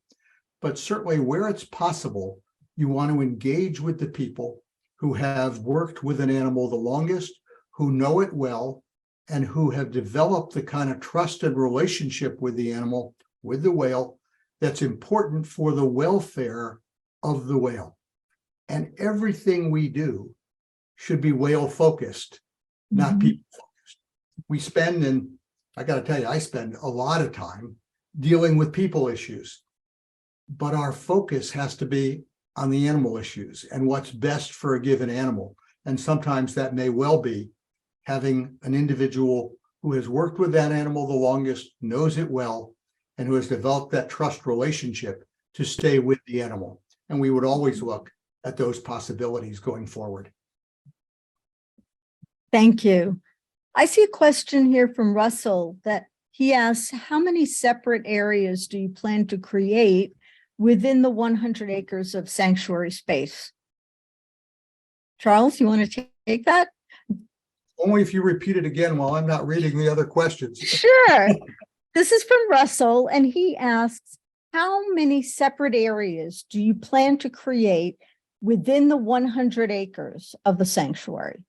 S3: but certainly where it's possible, you want to engage with the people who have worked with an animal the longest, who know it well, and who have developed the kind of trusted relationship with the animal, with the whale, that's important for the welfare of the whale. And everything we do should be whale focused, not people focused. We spend, and I got to tell you, I spend a lot of time dealing with people issues, but our focus has to be on the animal issues and what's best for a given animal. And sometimes that may well be having an individual who has worked with that animal the longest, knows it well, and who has developed that trust relationship to stay with the animal. And we would always look at those possibilities going forward.
S1: Thank you. I see a question here from Russell that he asks, how many separate areas do you plan to create within the 100 acres of sanctuary space? Charles, you want to take that?
S3: Only if you repeat it again while I'm not reading the other questions.
S1: Sure. This is from Russell, and he asks, how many separate areas do you plan to create within the 100 acres of the sanctuary?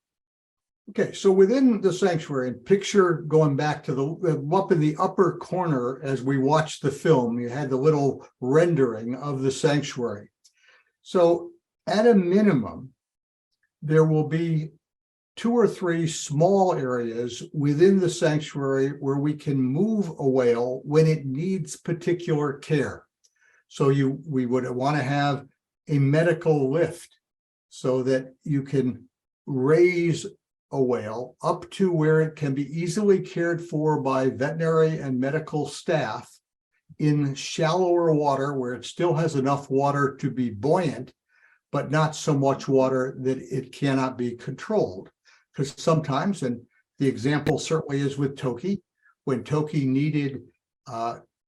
S3: Okay, so within the sanctuary, and picture going back to the up in the upper corner as we watched the film, you had the little rendering of the sanctuary. So at a minimum, there will be 2 or 3 small areas within the sanctuary where we can move a whale when it needs particular care. So we would want to have a medical lift so that you can raise a whale up to where it can be easily cared for by veterinary and medical staff in shallower water where it still has enough water to be buoyant, but not so much water that it cannot be controlled. Because sometimes, and the example certainly is with Toki, when Toki needed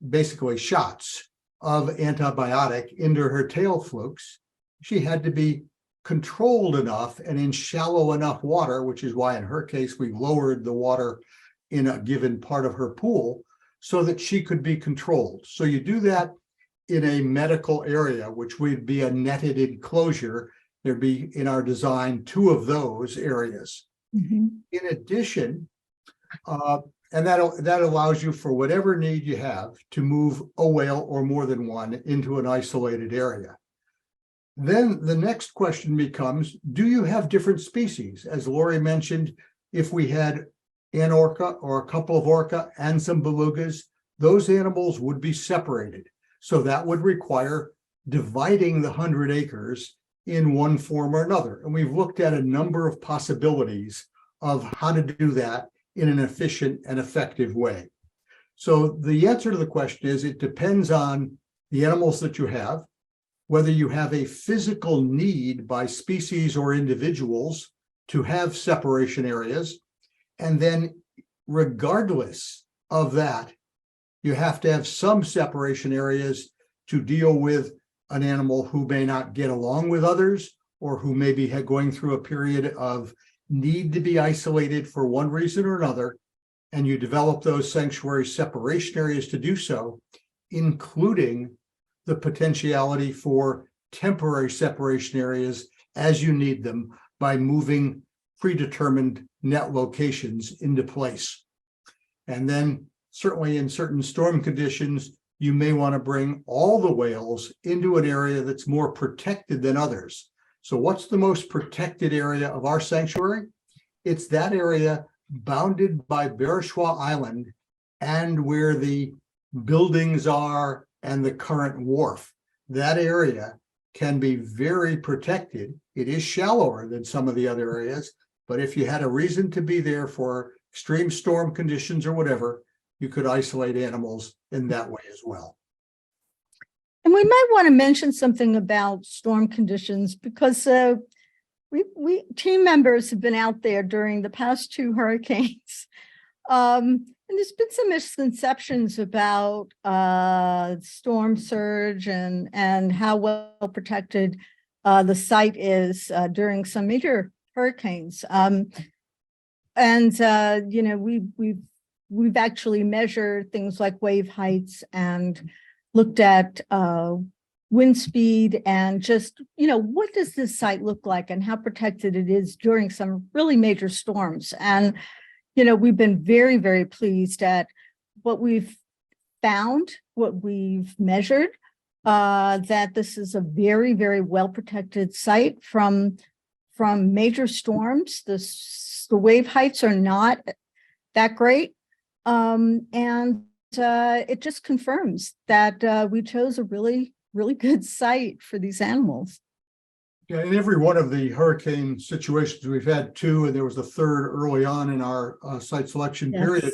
S3: basically shots of antibiotic into her tail flukes, she had to be controlled enough and in shallow enough water, which is why in her case we lowered the water in a given part of her pool so that she could be controlled. So you do that in a medical area, which would be a netted enclosure. There'd be in our design 2 of those areas.
S1: Mm-hmm.
S3: In addition, and that allows you for whatever need you have to move a whale or more than one into an isolated area. Then the next question becomes, do you have different species? As Lori mentioned, if we had an orca or a couple of orca and some belugas, those animals would be separated. So that would require dividing the 100 acres in one form or another. And we've looked at a number of possibilities of how to do that in an efficient and effective way. So the answer to the question is it depends on the animals that you have, whether you have a physical need by species or individuals to have separation areas, and then regardless of that, you have to have some separation areas to deal with an animal who may not get along with others or who may be going through a period of need to be isolated for one reason or another, and you develop those sanctuary separation areas to do so, including the potentiality for temporary separation areas as you need them by moving predetermined net locations into place. And then certainly in certain storm conditions, you may want to bring all the whales into an area that's more protected than others. So what's the most protected area of our sanctuary? It's that area bounded by Bereshwa Island and where the buildings are and the current wharf. That area can be very protected. It is shallower than some of the other areas, but if you had a reason to be there for extreme storm conditions or whatever, you could isolate animals in that way as well.
S1: And we might want to mention something about storm conditions because we team members have been out there during the past 2 hurricanes. And there's been some misconceptions about storm surge and how well protected the site is during some major hurricanes. We've actually measured things like wave heights and looked at wind speed and just, what does this site look like and how protected it is during some really major storms. And we've been very, very pleased at what we've found, what we've measured, that this is a very, very well-protected site from major storms. The wave heights are not that great. It just confirms that we chose a really, really good site for these animals.
S3: Yeah, in every one of the hurricane situations, we've had 2, and there was a 3rd early on in our site selection period.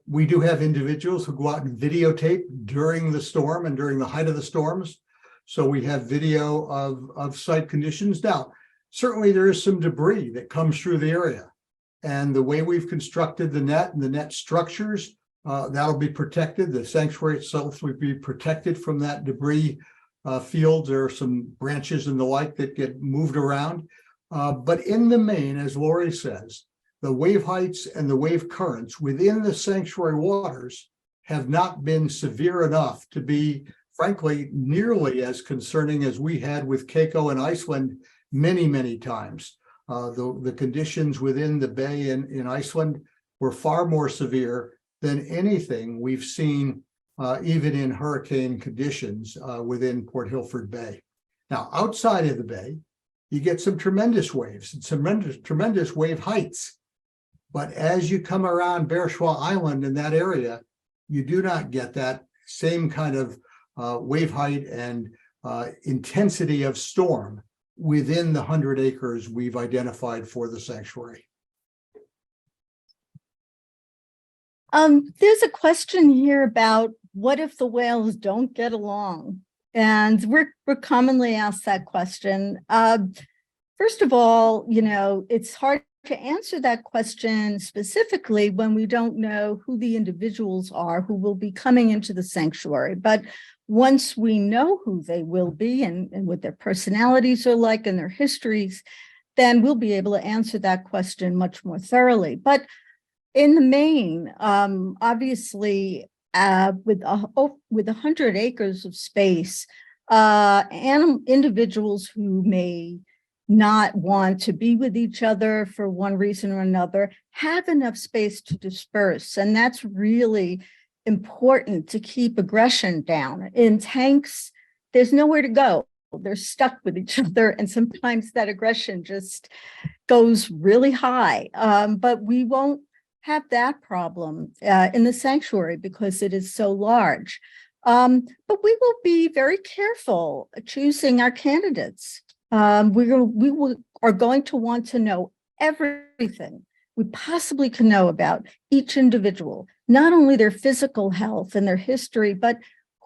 S3: We do have individuals who go out and videotape during the storm and during the height of the storms. So we have video of site conditions. Now, certainly there is some debris that comes through the area. And the way we've constructed the net and the net structures, that'll be protected. The sanctuary itself would be protected from that debris fields. There are some branches and the like that get moved around. But in the main, as Lori says, the wave heights and the wave currents within the sanctuary waters have not been severe enough to be, frankly, nearly as concerning as we had with Keiko in Iceland many, many times. The conditions within the bay in Iceland were far more severe than anything we've seen, even in hurricane conditions within Port Hilford Bay. Now, outside of the bay, you get some tremendous waves and some tremendous wave heights. But as you come around Bereshaw Island in that area, you do not get that same kind of wave height and intensity of storm within the 100 acres we've identified for the sanctuary.
S1: There's a question here about what if the whales don't get along? And we're commonly asked that question. First of all, it's hard to answer that question specifically when we don't know who the individuals are who will be coming into the sanctuary. But once we know who they will be and what their personalities are like and their histories, then we'll be able to answer that question much more thoroughly. But in the main, obviously, with 100 acres of space, individuals who may not want to be with each other for one reason or another have enough space to disperse. And that's really important to keep aggression down. In tanks, there's nowhere to go. They're stuck with each other. And sometimes that aggression just goes really high. But we won't have that problem in the sanctuary because it is so large. But we will be very careful choosing our candidates. We are going to want to know everything we possibly can know about each individual, not only their physical health and their history, but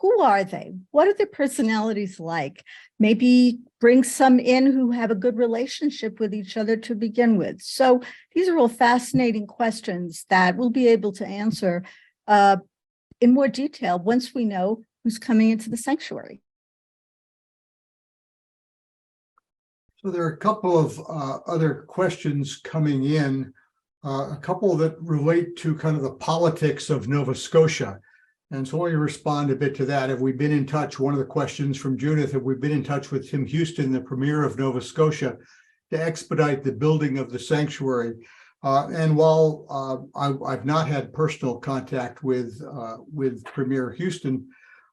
S1: who are they? What are their personalities like? Maybe bring some in who have a good relationship with each other to begin with. So these are all fascinating questions that we'll be able to answer in more detail once we know who's coming into the sanctuary.
S3: So there are a couple of other questions coming in, a couple that relate to kind of the politics of Nova Scotia. And so let me respond a bit to that. Have we been in touch? One of the questions from Judith, have we been in touch with Tim Houston, the Premier of Nova Scotia, to expedite the building of the sanctuary? And while I've not had personal contact with Premier Houston,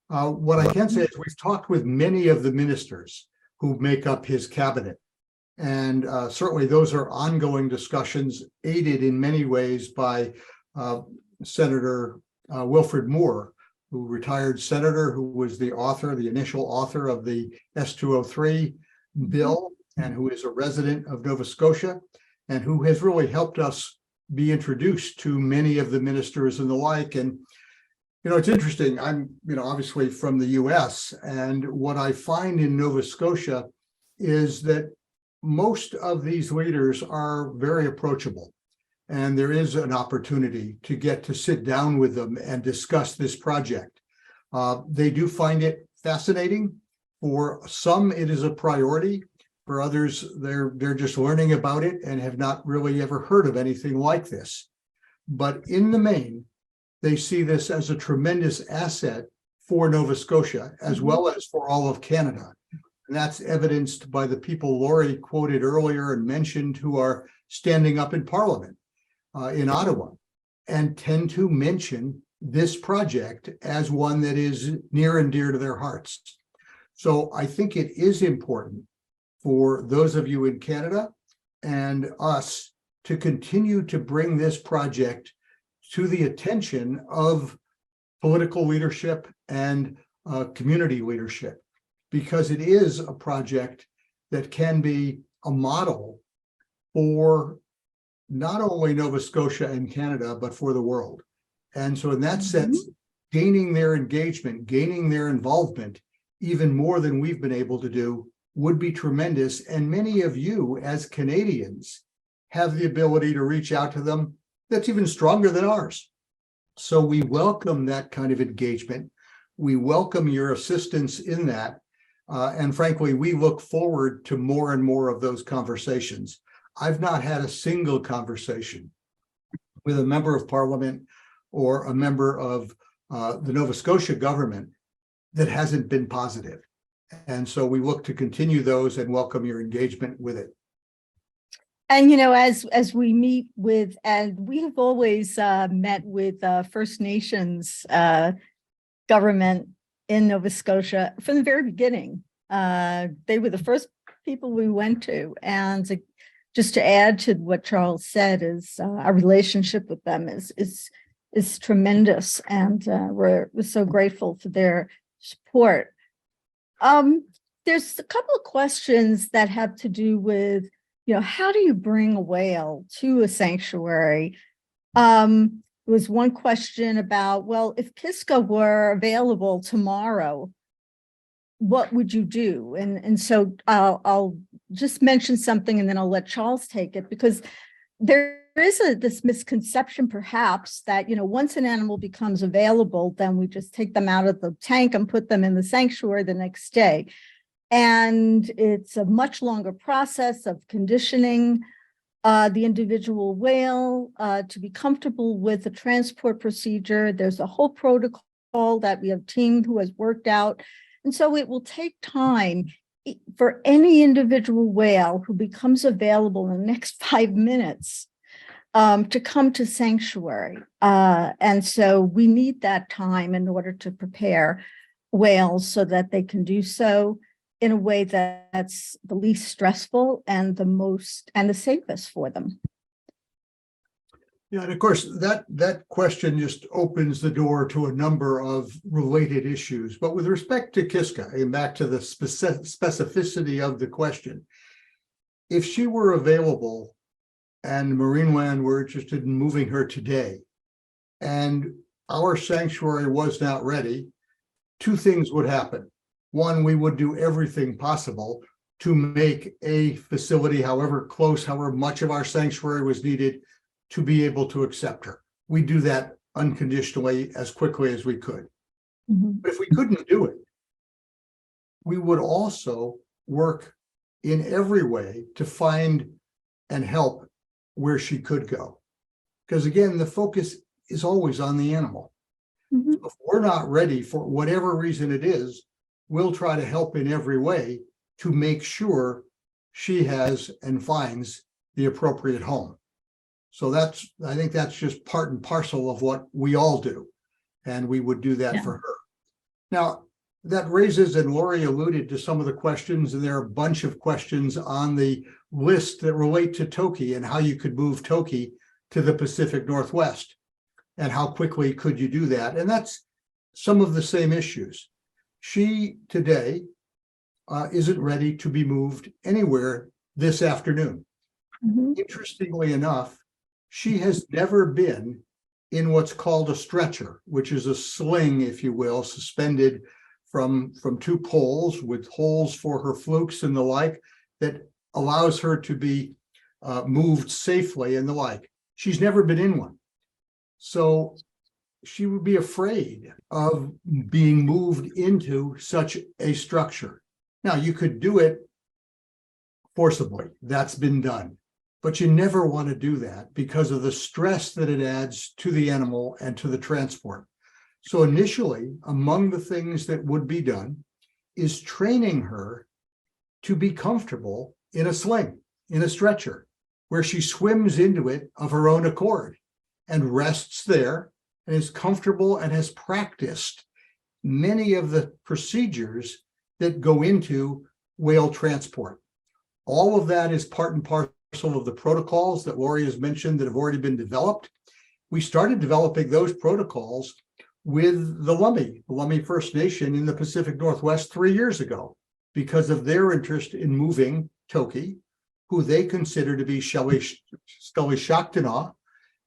S3: what I can say is we've talked with many of the ministers who make up his cabinet. And certainly those are ongoing discussions, aided in many ways by Senator Wilfred Moore, who retired senator, who was the initial author of the S203 bill, and who is a resident of Nova Scotia, and who has really helped us be introduced to many of the ministers and the like. And it's interesting. I'm, obviously from the US, and what I find in Nova Scotia is that most of these leaders are very approachable. And there is an opportunity to get to sit down with them and discuss this project. They do find it fascinating. For some, it is a priority. For others, they're just learning about it and have not really ever heard of anything like this. But in the main, they see this as a tremendous asset for Nova Scotia, as well as for all of Canada. And that's evidenced by the people Lori quoted earlier and mentioned who are standing up in Parliament in Ottawa and tend to mention this project as one that is near and dear to their hearts. So I think it is important for those of you in Canada and us to continue to bring this project to the attention of political leadership and community leadership, because it is a project that can be a model for not only Nova Scotia and Canada, but for the world. And so in that sense, gaining their engagement, gaining their involvement, even more than we've been able to do, would be tremendous. And many of you as Canadians have the ability to reach out to them that's even stronger than ours. So we welcome that kind of engagement. We welcome your assistance in that. And frankly, we look forward to more and more of those conversations. I've not had a single conversation with a member of Parliament or a member of the Nova Scotia government that hasn't been positive. And so we look to continue those and welcome your engagement with it.
S1: And, you know, as we meet with, and we have always met with First Nations government in Nova Scotia from the very beginning. They were the first people we went to. And just to add to what Charles said, is our relationship with them is tremendous. And we're so grateful for their support. There's a couple of questions that have to do with, you know, how do you bring a whale to a sanctuary? There was one question about, well, if Kiska were available tomorrow, what would you do? And so I'll just mention something and then I'll let Charles take it, because there is this misconception perhaps that, you know, once an animal becomes available, then we just take them out of the tank and put them in the sanctuary the next day. And it's a much longer process of conditioning the individual whale to be comfortable with the transport procedure. There's a whole protocol that we have a team who has worked out. And so it will take time for any individual whale who becomes available in the next 5 minutes to come to sanctuary. And so we need that time in order to prepare whales so that they can do so in a way that's the least stressful and the safest for them.
S3: Yeah, and of course, that question just opens the door to a number of related issues. But with respect to Kiska, and back to the specificity of the question, if she were available and Marineland were interested in moving her today, and our sanctuary was not ready, two things would happen. One, we would do everything possible to make a facility, however close, however much of our sanctuary was needed, to be able to accept her. We do that unconditionally as quickly as we could.
S1: Mm-hmm.
S3: But if we couldn't do it, we would also work in every way to find and help where she could go. Because again, the focus is always on the animal.
S1: Mm-hmm.
S3: If we're not ready for whatever reason it is, we'll try to help in every way to make sure she has and finds the appropriate home. So I think that's just part and parcel of what we all do. And we would do that for her. Now, that raises, and Lori alluded to some of the questions, and there are a bunch of questions on the list that relate to Toki and how you could move Toki to the Pacific Northwest and how quickly could you do that. And that's some of the same issues. She today isn't ready to be moved anywhere this afternoon.
S1: Mm-hmm.
S3: Interestingly enough, she has never been in what's called a stretcher, which is a sling, if you will, suspended from two poles with holes for her flukes and the like, that allows her to be moved safely and the like. She's never been in one. So she would be afraid of being moved into such a structure. Now, you could do it forcibly. That's been done. But you never want to do that because of the stress that it adds to the animal and to the transport. So initially, among the things that would be done is training her to be comfortable in a sling, in a stretcher, where she swims into it of her own accord and rests there and is comfortable and has practiced many of the procedures that go into whale transport. All of that is part and parcel of the protocols that Lori has mentioned that have already been developed. We started developing those protocols with the Lummi First Nation in the Pacific Northwest 3 years ago because of their interest in moving Toki, who they consider to be Scully Shaktana,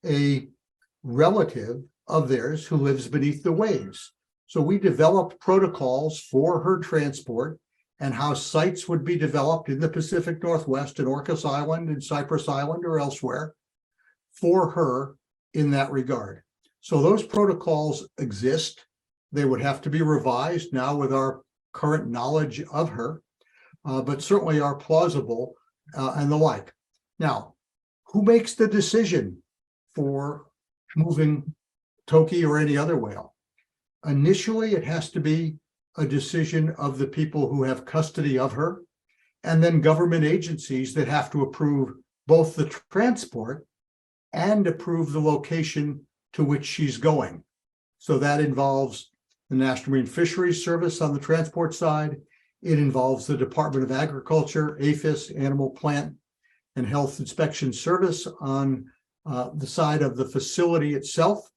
S3: a relative of theirs who lives beneath the waves. So we developed protocols for her transport and how sites would be developed in the Pacific Northwest, in Orcas Island, in Cypress Island, or elsewhere for her in that regard. So those protocols exist. They would have to be revised now with our current knowledge of her, but certainly are plausible and the like. Now, who makes the decision for moving Toki or any other whale? Initially, it has to be a decision of the people who have custody of her, and then government agencies that have to approve both the transport and approve the location to which she's going. So that involves the National Marine Fisheries Service on the transport side. It involves the Department of Agriculture, APHIS, Animal Plant and Health Inspection Service on the side of the facility itself,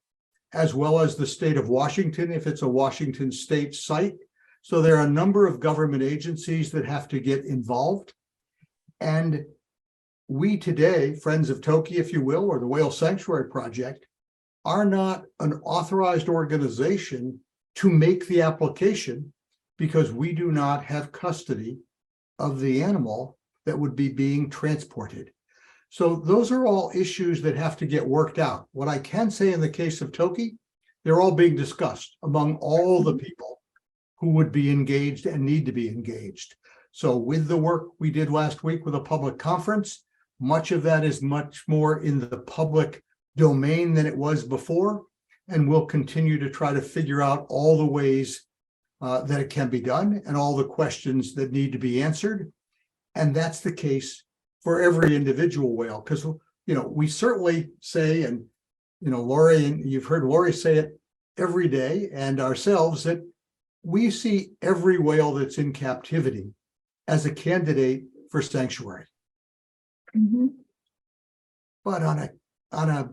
S3: as well as the state of Washington, if it's a Washington state site. So there are a number of government agencies that have to get involved. And we today, Friends of Toki, if you will, or the Whale Sanctuary Project, are not an authorized organization to make the application because we do not have custody of the animal that would be being transported. So those are all issues that have to get worked out. What I can say in the case of Toki, they're all being discussed among all the people who would be engaged and need to be engaged. So with the work we did last week with a public conference, much of that is much more in the public domain than it was before. And we'll continue to try to figure out all the ways that it can be done and all the questions that need to be answered. And that's the case for every individual whale, because, we certainly say, and, Lori, and you've heard Lori say it every day, and ourselves, that we see every whale that's in captivity as a candidate for sanctuary.
S1: Mhm.
S3: But on a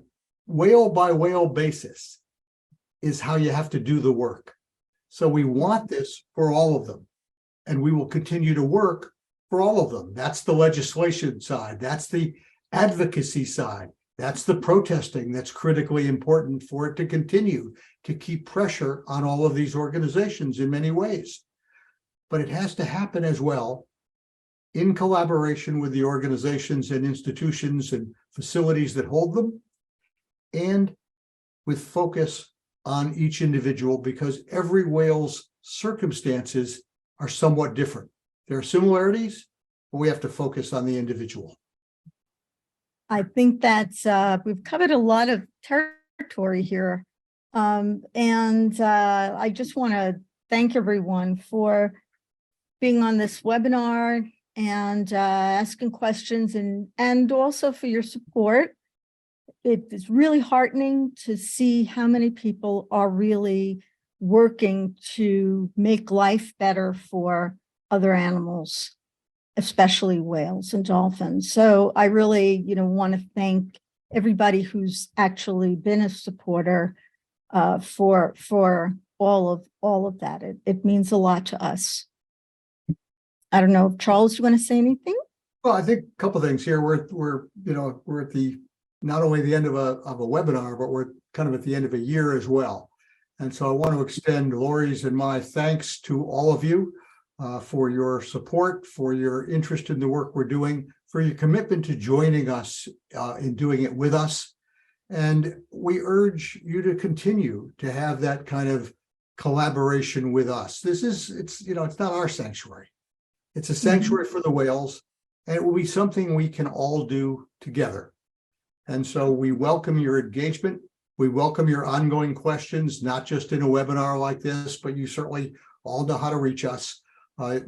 S3: whale by whale basis is how you have to do the work. So we want this for all of them, and we will continue to work for all of them. That's the legislation side. That's the advocacy side. That's the protesting that's critically important for it to continue to keep pressure on all of these organizations in many ways. But it has to happen as well in collaboration with the organizations and institutions and facilities that hold them, and with focus on each individual, because every whale's circumstances are somewhat different. There are similarities, but we have to focus on the individual.
S1: I think that's, we've covered a lot of territory here. I just want to thank everyone for being on this webinar and asking questions and also for your support. It is really heartening to see how many people are really working to make life better for other animals, especially whales and dolphins. So I really, want to thank everybody who's actually been a supporter for all of that. It means a lot to us. I don't know, Charles, you want to say anything?
S3: Well, I think a couple of things here. We're at the not only the end of a webinar, but we're kind of at the end of a year as well. And so I want to extend Lori's and my thanks to all of you for your support, for your interest in the work we're doing, for your commitment to joining us in doing it with us. And we urge you to continue to have that kind of collaboration with us. It's not our sanctuary. It's a sanctuary for the whales, and it will be something we can all do together. And so we welcome your engagement. We welcome your ongoing questions, not just in a webinar like this, but you certainly all know how to reach us at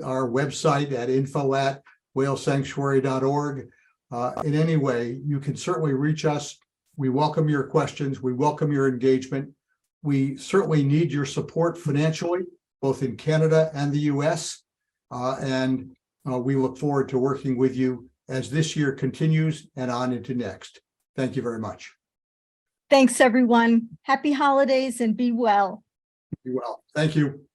S3: our website at info@whalesanctuary.org. In any way, you can certainly reach us. We welcome your questions. We welcome your engagement. We certainly need your support financially, both in Canada and the US. We look forward to working with you as this year continues and on into next. Thank you very much.
S1: Thanks, everyone. Happy holidays and be well.
S3: Be well. Thank you.